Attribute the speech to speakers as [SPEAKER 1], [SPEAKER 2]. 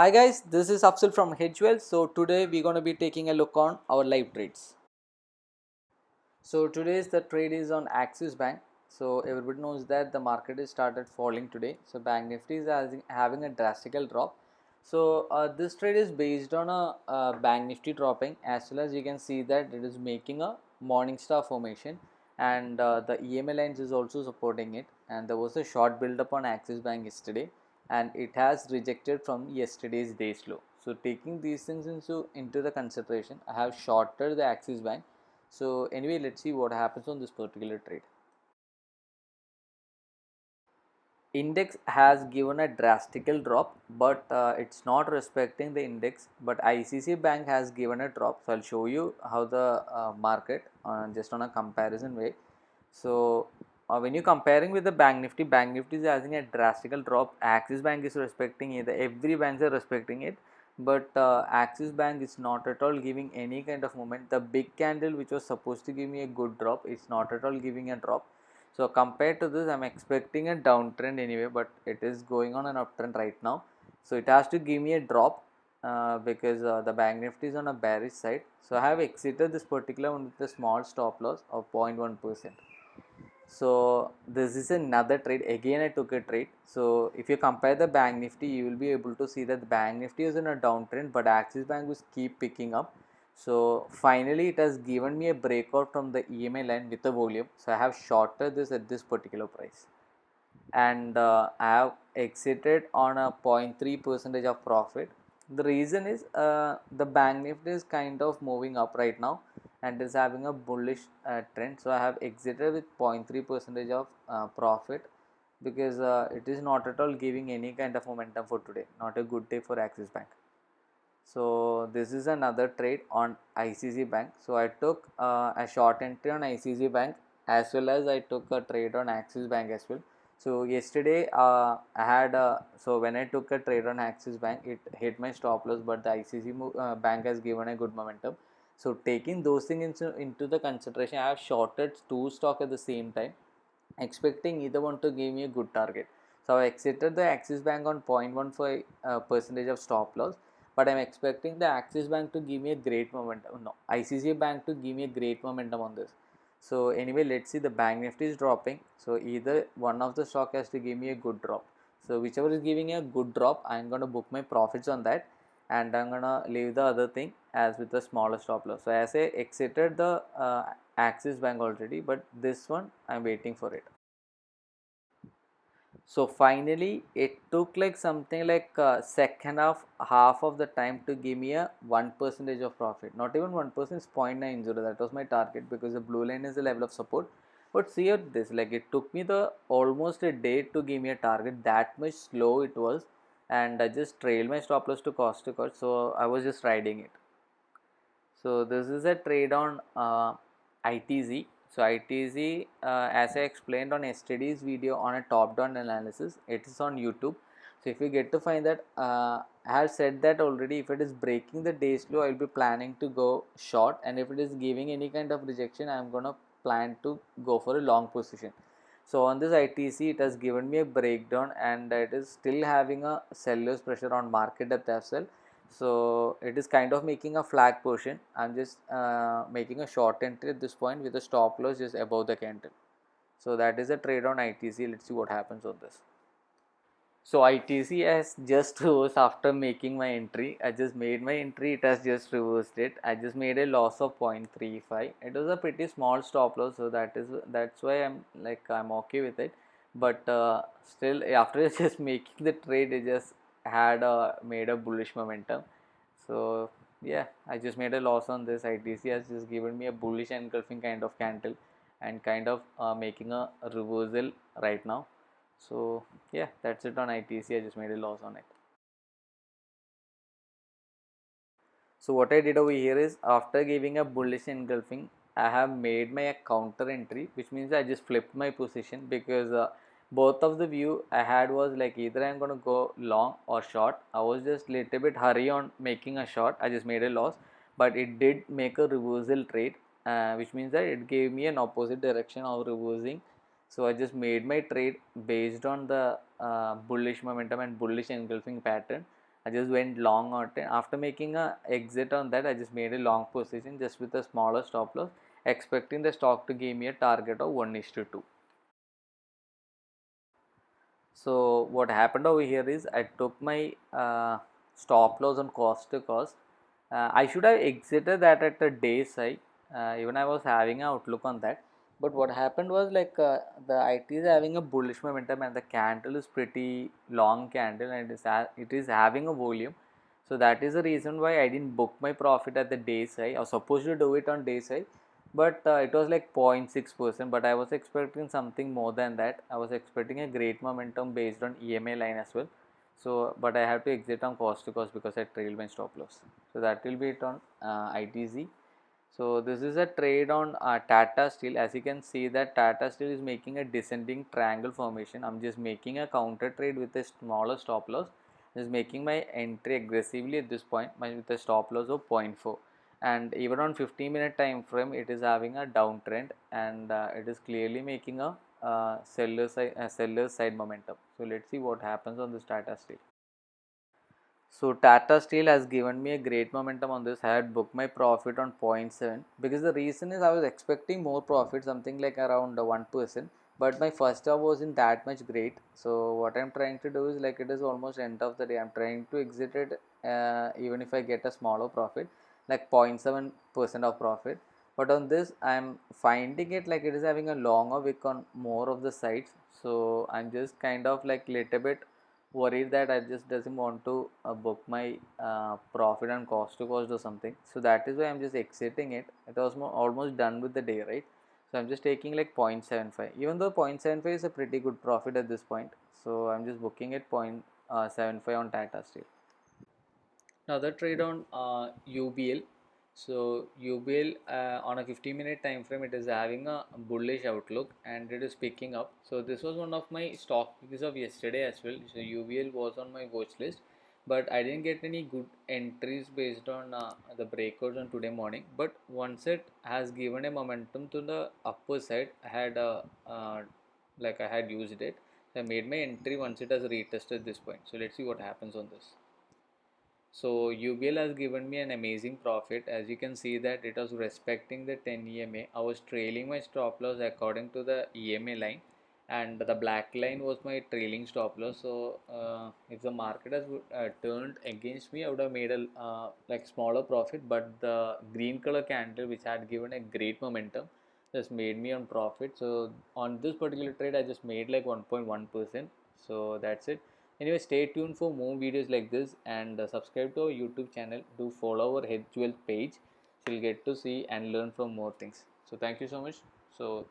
[SPEAKER 1] Hi guys, this is Afzal from Hedgewell. So today we're going to be taking a look on our live trades. So today's the trade is on Axis Bank. So everybody knows that the market is started falling today. So Bank Nifty is having a drastical drop. So this trade is based on a Bank Nifty dropping, as well as you can see that it is making a morning star formation, and the EMA lines is also supporting it, and there was a short build up on Axis Bank yesterday, and it has rejected from yesterday's day's low. So taking these things into the consideration, I have shorted the Axis Bank. So anyway, let's see what happens on this particular trade. Index has given a drastical drop, but it's not respecting the index, but ICC Bank has given a drop. So I'll show you how the market just on a comparison way. So when you're comparing with the Bank Nifty is having a drastical drop. Axis Bank is respecting it, every banks are respecting it, but Axis Bank is not at all giving any kind of movement. The big candle which was supposed to give me a good drop, it's not at all giving a drop. So compared to this, I'm expecting a downtrend anyway, but it is going on an uptrend right now. So it has to give me a drop because the Bank Nifty is on a bearish side. So I have exited this particular one with a small stop loss of 0.1%. So this is another trade. Again I took a trade. So if you compare the Bank Nifty, you will be able to see that the Bank Nifty is in a downtrend, but Axis Bank was keep picking up. So finally it has given me a breakout from the EMA line with the volume. So I have shorted this at this particular price, and I have exited on a 0.3% of profit. The reason is the Bank Nifty is kind of moving up right now and is having a bullish trend. So I have exited with 0.3% of profit because it is not at all giving any kind of momentum for today. Not a good day for Axis Bank. So this is another trade on ICC Bank. So I took a short entry on ICC Bank, as well as I took a trade on Axis Bank as well. So yesterday I had so when I took a trade on Axis Bank, it hit my stop loss, but the ICC bank has given a good momentum. So taking those things into the consideration, I have shorted two stock at the same time, expecting either one to give me a good target. So I exited the Axis Bank on 0.15 percentage of stop loss, but I'm expecting the Axis Bank to give me a great momentum. No, ICC Bank to give me a great momentum on this. So anyway, let's see, the Bank Nifty is dropping. So either one of the stock has to give me a good drop. So whichever is giving a good drop, I'm going to book my profits on that, and I'm going to leave the other thing as with the smaller stop loss. So as I exited the Axis Bank already, but this one I'm waiting for it. So finally it took like something like second half of the time to give me a 1% of profit. Not even 1%, 0.90. That was my target because the blue line is the level of support. But see at this, like it took me the almost a day to give me a target. That much slow it was, and I just trailed my stop loss to cost to cost. So I was just riding it. So this is a trade on ITZ. So ITZ, as I explained on yesterday's video on a top-down analysis, it is on YouTube. So if you get to find that, I have said that already. If it is breaking the day's low, I will be planning to go short, and if it is giving any kind of rejection, I am gonna plan to go for a long position. So on this ITC, it has given me a breakdown, and it is still having a seller's pressure on market depth as well. So it is kind of making a flag portion. I'm just making a short entry at this point with a stop loss just above the candle. So that is a trade on ITC. Let's see what happens on this. So ITC has just reversed after making my entry. I just made my entry, it has just reversed it. I just made a loss of 0.35. It was a pretty small stop loss, so that's why I'm okay with it. But still, after just making the trade, it just had made a bullish momentum. So yeah, I just made a loss on this. ITC has just given me a bullish engulfing kind of candle, and kind of making a reversal right now. So yeah, that's it on ITC. I just made a loss on it. So what I did over here is, after giving a bullish engulfing, I have made my counter entry, which means I just flipped my position because both of the view I had was like either I'm going to go long or short. I was just little bit hurry on making a short. I just made a loss, but it did make a reversal trade, which means that it gave me an opposite direction of reversing. So I just made my trade based on the bullish momentum and bullish engulfing pattern. I just went long on it. After making a exit on that, I just made a long position just with a smaller stop loss, expecting the stock to give me a target of 1:2. So what happened over here is I took my stop loss on cost to cost. I should have exited that at the day's high. Even I was having an outlook on that. But what happened was like the IT is having a bullish momentum and the candle is pretty long candle and it is having a volume. So that is the reason why I didn't book my profit at the day's high. I was supposed to do it on day's high, but it was like 0.6%, but I was expecting something more than that. I was expecting a great momentum based on EMA line as well. So but I have to exit on cost to cost because I trailed my stop loss. So that will be it on ITZ. So this is a trade on Tata Steel. As you can see that Tata Steel is making a descending triangle formation. I'm just making a counter trade with a smaller stop loss. Just making my entry aggressively at this point with a stop loss of zero point 0.4, and even on 15-minute time frame it is having a downtrend, and it is clearly making a seller side momentum. So let's see what happens on this Tata Steel. So Tata Steel has given me a great momentum on this. I had booked my profit on zero point 0.7 because the reason is I was expecting more profit, something like around 1%, but my first job wasn't that much great. So what I'm trying to do is, like, it is almost end of the day. I'm trying to exit it even if I get a smaller profit, like 0.7% of profit. But on this, I'm finding it like it is having a longer wick on more of the sides. So I'm just kind of like little bit worried that I just doesn't want to book my profit and cost to cost or something. So that is why I'm just exiting it. It was almost done with the day, right? So I'm just taking like 0.75. Even though 0.75 is a pretty good profit at this point. So I'm just booking it 0.75 on Tata Steel. Another trade on UBL. So UBL on a 15-minute time frame, it is having a bullish outlook and it is picking up. So this was one of my stock picks of yesterday as well. So UBL was on my watch list, but I didn't get any good entries based on the breakouts on today morning. But once it has given a momentum to the upper side, I had like I had used it. So I made my entry once it has retested this point. So let's see what happens on this. So UBL has given me an amazing profit. As you can see that it was respecting the 10 EMA. I was trailing my stop loss according to the EMA line, and the black line was my trailing stop loss. So if the market has turned against me, I would have made a like smaller profit. But the green color candle, which had given a great momentum, just made me on profit. So on this particular trade, I just made like 1.1%. So that's it. Anyway, stay tuned for more videos like this, and subscribe to our YouTube channel. Do follow our Hedge Wealth page, so you'll get to see and learn from more things. So thank you so much. So